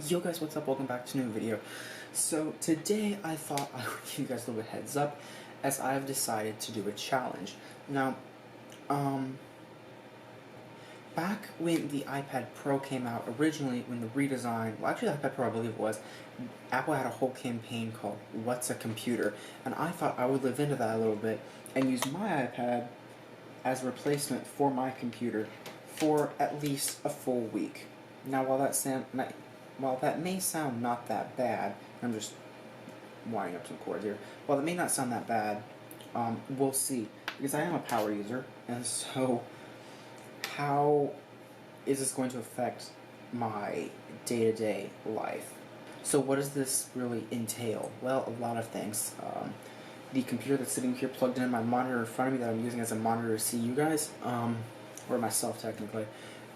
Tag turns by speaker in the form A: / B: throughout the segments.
A: Yo guys, what's up? Welcome back to a new video. So today I thought I would give you guys a little bit heads up as I've decided to do a challenge. Now, back when the iPad Pro came out originally, when the redesign, well actually the iPad Pro I believe it was, Apple had a whole campaign called What's a Computer? And I thought I would live into that a little bit and use my iPad as a replacement for my computer for at least a full week. Now while that may sound not that bad, I'm just winding up some cords here. While it may not sound that bad, we'll see. Because I am a power user, and so how is this going to affect my day-to-day life? So what does this really entail? Well, a lot of things. The computer that's sitting here plugged in my monitor in front of me that I'm using as a monitor to see you guys, or myself technically,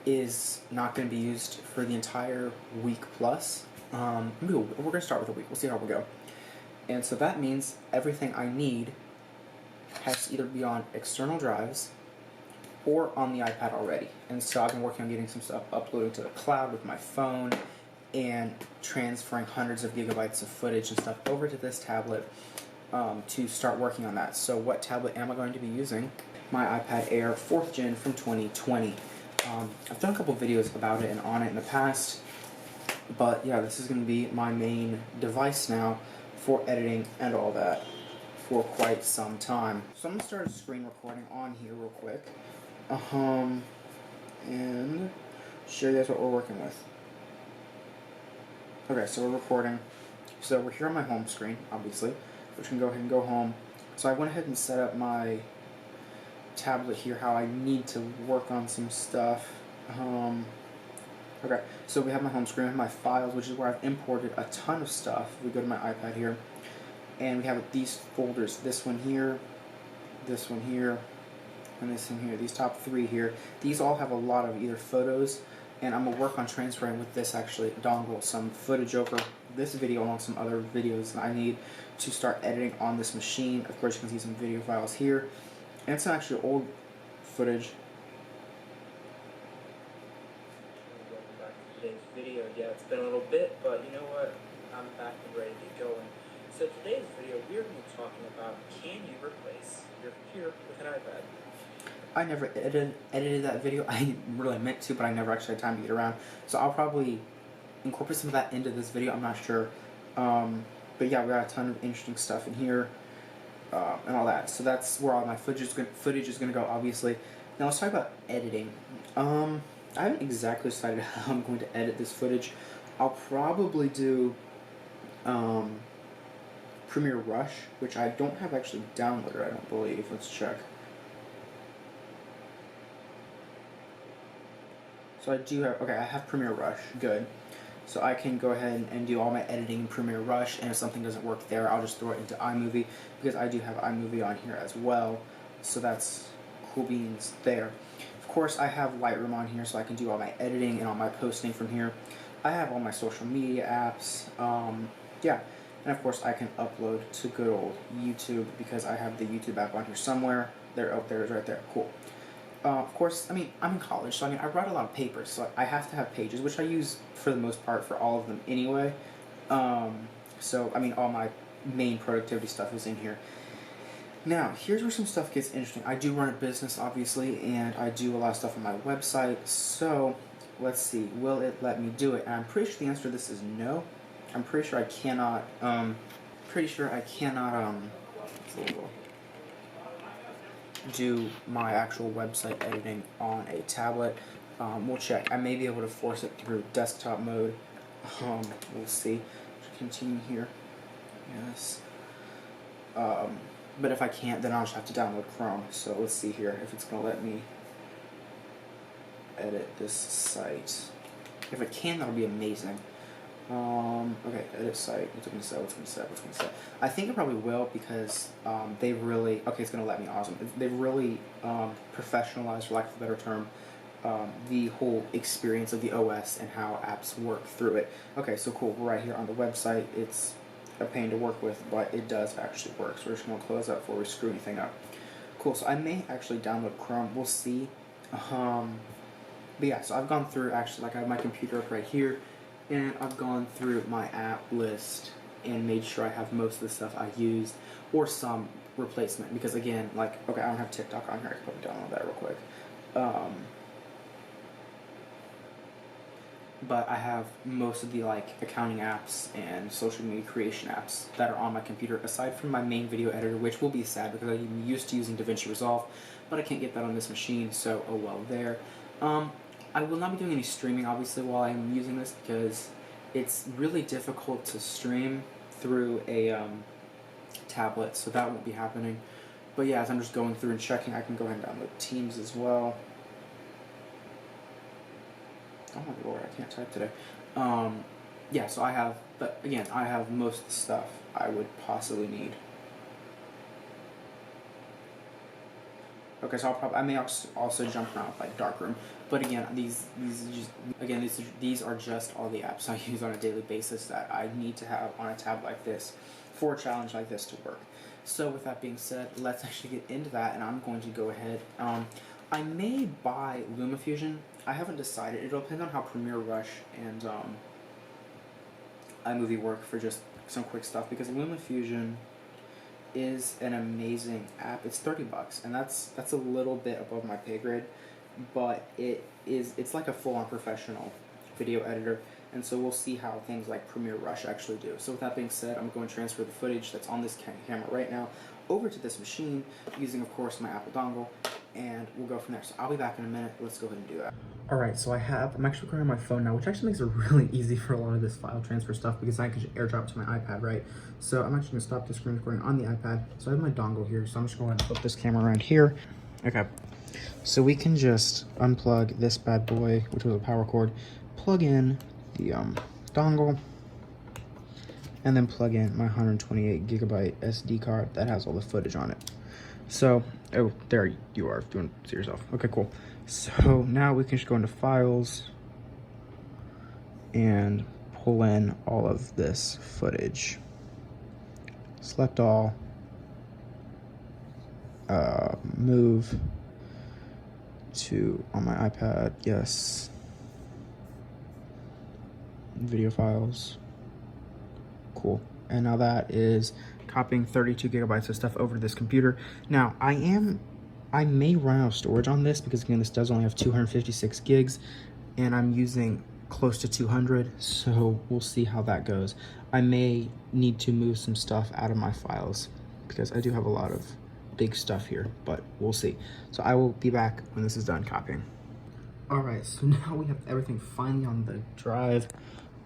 A: is not going to be used for the entire week plus. We're going to start with a week. We'll see how we go. And so that means everything I need has to either be on external drives or on the iPad already. And so I've been working on getting some stuff uploaded to the cloud with my phone and transferring hundreds of gigabytes of footage and stuff over to this tablet to start working on that. So what tablet am I going to be using? My iPad Air 4th Gen from 2020. I've done a couple videos about it and on it in the past, but yeah, this is going to be my main device now for editing and all that for quite some time. So I'm going to start a screen recording on here real quick, and show you guys what we're working with. Okay, so we're recording. So we're here on my home screen, obviously, which can go ahead and go home. So I went ahead and set up my tablet here how I need to work on some stuff. Okay, so we have my home screen, my files, which is where I've imported a ton of stuff. We go to my iPad here, and we have these folders, this one here, and this one here. These top three here. These all have a lot of either photos, and I'm going to work on transferring with this actually dongle some footage over this video along some other videos that I need to start editing on this machine. Of course, you can see some video files here. And it's actually old footage. Welcome back to today's video. Yeah, it's been a little bit, but you know what? I'm back and ready to get going. So today's video, we're going to be talking about, can you replace your computer with an iPad? I never edited that video. I really meant to, but I never actually had time to get around. So I'll probably incorporate some of that into this video. I'm not sure. But yeah, we got a ton of interesting stuff in here. And all that. So that's where all my footage is going to go, obviously. Now let's talk about editing. I haven't exactly decided how I'm going to edit this footage. I'll probably do Premiere Rush, which I don't have actually downloaded, I don't believe. Let's check. So I do have, okay, I have Premiere Rush, good. So I can go ahead and do all my editing in Premiere Rush, and if something doesn't work there, I'll just throw it into iMovie, because I do have iMovie on here as well, so that's cool beans there. Of course, I have Lightroom on here, so I can do all my editing and all my posting from here. I have all my social media apps, yeah, and of course I can upload to good old YouTube, because I have the YouTube app on here somewhere. There, oh, there it is right there, cool. Of course, I mean, I'm in college, so I write a lot of papers, so I have to have pages, which I use for the most part for all of them anyway. So, I mean, all my main productivity stuff is in here. Now, here's where some stuff gets interesting. I do run a business, obviously, and I do a lot of stuff on my website, so let's see, will it let me do it? And I'm pretty sure the answer to this is no. I'm pretty sure I cannot, do my actual website editing on a tablet. We'll check. I may be able to force it through desktop mode. We'll see. Continue here. Yes. But if I can't, then I'll just have to download Chrome. So let's see here if it's going to let me edit this site. If it can, that'll be amazing. Okay, edit site. What's it going to say? I think it probably will, because they really, okay, it's going to let me, awesome. They've really professionalized, for lack of a better term, the whole experience of the OS and how apps work through it. Okay, so cool. We're right here on the website. It's a pain to work with, but it does actually work. So we're just going to close that before we screw anything up. Cool, so I may actually download Chrome. We'll see. But yeah, so I've gone through, actually, like I have my computer up right here, and I've gone through my app list and made sure I have most of the stuff I used or some replacement, because again, like, okay, I don't have TikTok on here. I can probably download that real quick. But I have most of the like accounting apps and social media creation apps that are on my computer, aside from my main video editor, which will be sad because I'm used to using DaVinci Resolve, but I can't get that on this machine, so oh well there. I will not be doing any streaming obviously while I'm using this, because it's really difficult to stream through a tablet, so that won't be happening. But yeah, as I'm just going through and checking, I can go ahead and download Teams as well. Oh my lord, I can't type today. Yeah, so I have, but again, I have most of the stuff I would possibly need. Okay, so I may also jump around with like Darkroom, but again, these are just all the apps I use on a daily basis that I need to have on a tab like this for a challenge like this to work. So with that being said, let's actually get into that, and I'm going to go ahead. I may buy LumaFusion. I haven't decided. It'll depend on how Premiere Rush and iMovie work for just some quick stuff, because LumaFusion is an amazing app. It's $30, and that's a little bit above my pay grade, but it's like a full-on professional video editor, and so we'll see how things like Premiere Rush actually do. So with that being said, I'm going to transfer the footage that's on this camera right now over to this machine using, of course, my Apple dongle, and we'll go from there. So I'll be back in a minute. Let's go ahead and do that. Alright, so I'm actually recording on my phone now, which actually makes it really easy for a lot of this file transfer stuff, because I can just airdrop to my iPad, right? So I'm actually going to stop the screen recording on the iPad. So I have my dongle here, so I'm just going to flip this camera around here. Okay, so we can just unplug this bad boy, which was a power cord, plug in the dongle, and then plug in my 128 gigabyte SD card that has all the footage on it. So, oh, there you are, if you want to see yourself. Okay, cool. So now we can just go into Files and pull in all of this footage. Select all, move to, on my iPad, yes, video files, cool. And now that is copying 32 gigabytes of stuff over to this computer. Now, I may run out of storage on this, because again, this does only have 256 gigs, and I'm using close to 200, so we'll see how that goes. I may need to move some stuff out of my files, because I do have a lot of big stuff here, but we'll see. So I will be back when this is done copying. Alright, so now we have everything finally on the drive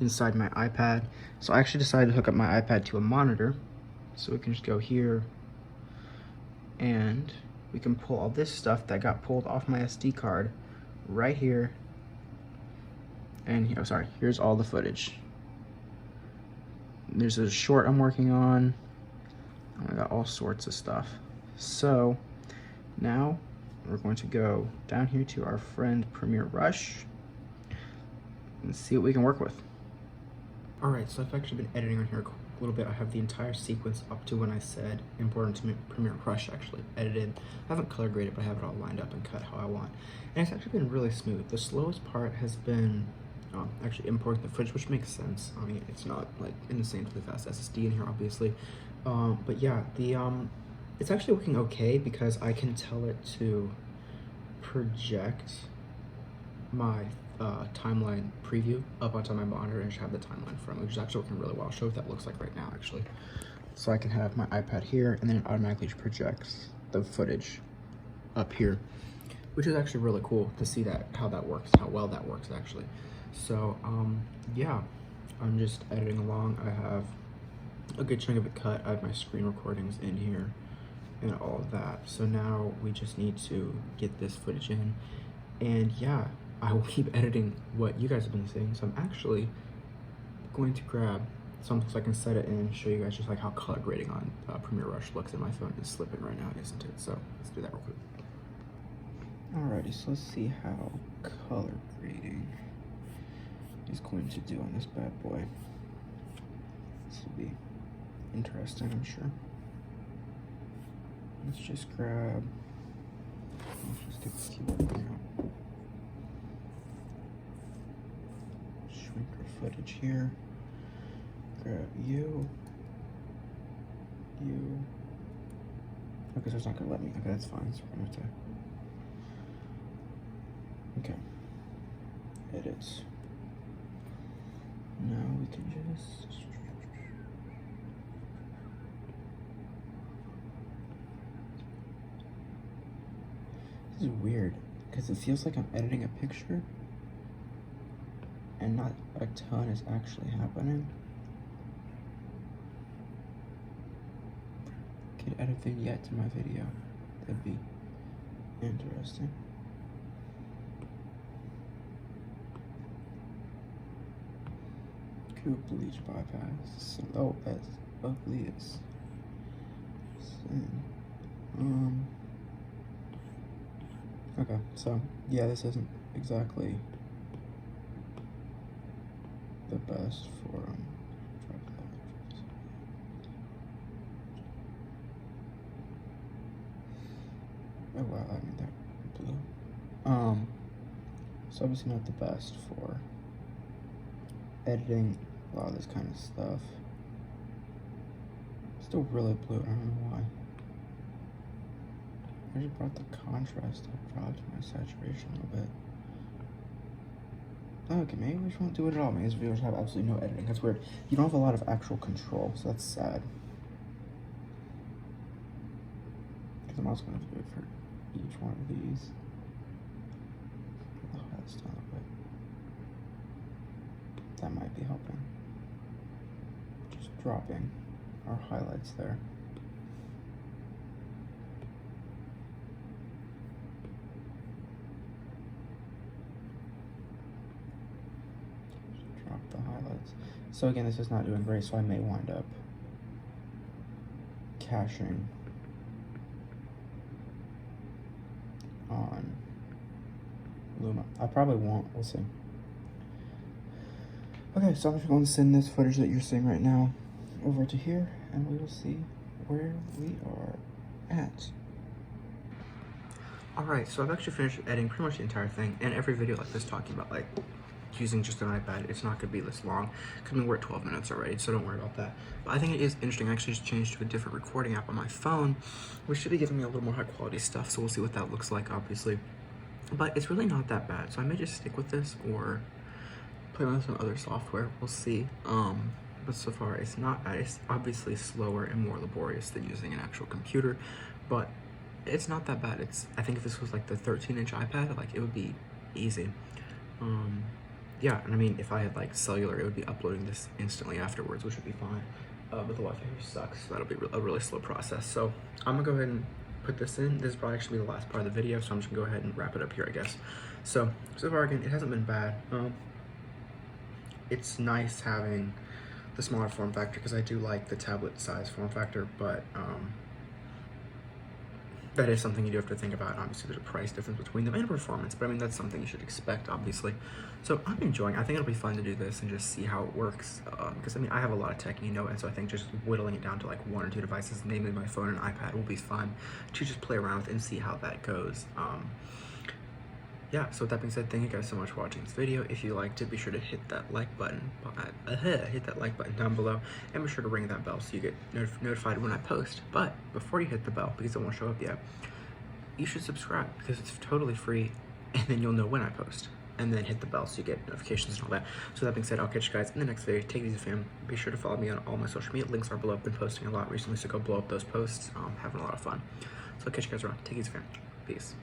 A: inside my iPad. So I actually decided to hook up my iPad to a monitor, so we can just go here, and we can pull all this stuff that got pulled off my SD card right here. And oh, sorry, here's all the footage. There's a short I'm working on. I got all sorts of stuff. So now we're going to go down here to our friend Premiere Rush and see what we can work with. Alright, so I've actually been editing on here a little bit. I have the entire sequence up to when I said important to Premiere Rush actually edited. I haven't color graded, but I have it all lined up and cut how I want. And it's actually been really smooth. The slowest part has been actually importing the footage, which makes sense. I mean, it's not like insanely fast SSD in here, obviously. But yeah, it's actually working okay, because I can tell it to project my timeline preview up onto my monitor and just have the timeline from it, which is actually working really well. I'll show you what that looks like right now, actually. So I can have my iPad here, and then it automatically projects the footage up here, which is actually really cool to see how that works, how well that works, actually. So, yeah, I'm just editing along. I have a good chunk of it cut. I have my screen recordings in here and all of that. So now we just need to get this footage in, and yeah, I will keep editing what you guys have been seeing. So I'm actually going to grab something so I can set it in and show you guys just like how color grading on Premiere Rush looks. And my phone is slipping right now, isn't it? So let's do that real quick. Alrighty, so let's see how color grading is going to do on this bad boy. This will be interesting, I'm sure. Let's just grab, let's just get the keyboard thing out. Shrink footage here. Grab you. Okay, so it's not gonna let me. Okay, that's fine. So we're gonna have to. Okay. Edit. Now we can just. This is weird because it feels like I'm editing a picture and not a ton is actually happening. Could add a vignette to my video. That'd be interesting. Cool bleach bypass. Slow as ugly as sin. Okay, so yeah, this isn't exactly the best for oh wow, I made that blue. So obviously not the best for editing a lot of this kind of stuff. Still really blue, I don't know why. I just brought the contrast up, dropped my saturation a little bit. Okay, maybe we just won't do it at all. Maybe these videos have absolutely no editing. That's weird. You don't have a lot of actual control, so that's sad. Because I'm also going to do it for each one of these. Oh, that's down a bit. That might be helping. Just dropping our highlights there. The highlights. So again, this is not doing great, so I may wind up caching on Luma. I probably won't, we'll see. Okay, so I'm just going to send this footage that you're seeing right now over to here, and we will see where we are at. Alright, so I've actually finished editing pretty much the entire thing, and every video like this talking about like using just an iPad, it's not going to be this long because we're at 12 minutes already, so don't worry about that. But I think it is interesting. I actually just changed to a different recording app on my phone, which should be giving me a little more high quality stuff, so we'll see what that looks like, obviously. But it's really not that bad, so I may just stick with this or play with some other software. We'll see. But so far it's not bad. It's obviously slower and more laborious than using an actual computer, but it's not that bad. I think if this was like the 13-inch iPad, like it would be easy. Yeah, and I mean, if I had like cellular, it would be uploading this instantly afterwards, which would be fine. But the Wi-Fi here sucks, so that'll be a really slow process. So I'm gonna go ahead and put this in. This is probably actually the last part of the video, so I'm just gonna go ahead and wrap it up here, I guess. So far again, it hasn't been bad. It's nice having the smaller form factor because I do like the tablet size form factor, but that is something you do have to think about. Obviously, there's a price difference between them and performance, but I mean, that's something you should expect, obviously. So I'm enjoying. I think it'll be fun to do this and just see how it works, because I mean, I have a lot of tech, you know, and so I think just whittling it down to like 1 or 2 devices, namely my phone and iPad, will be fun to just play around with and see how that goes. Yeah, so with that being said, thank you guys so much for watching this video. If you liked it, be sure to hit that like button, down below, and be sure to ring that bell so you get notified when I post. But before you hit the bell, because it won't show up yet, you should subscribe because it's totally free, and then you'll know when I post. And then hit the bell so you get notifications and all that. So that being said, I'll catch you guys in the next video. Take it easy, fam. Be sure to follow me on all my social media. Links are below. I've been posting a lot recently, so go blow up those posts. Having a lot of fun. So I'll catch you guys around. Take it easy, fam. Peace.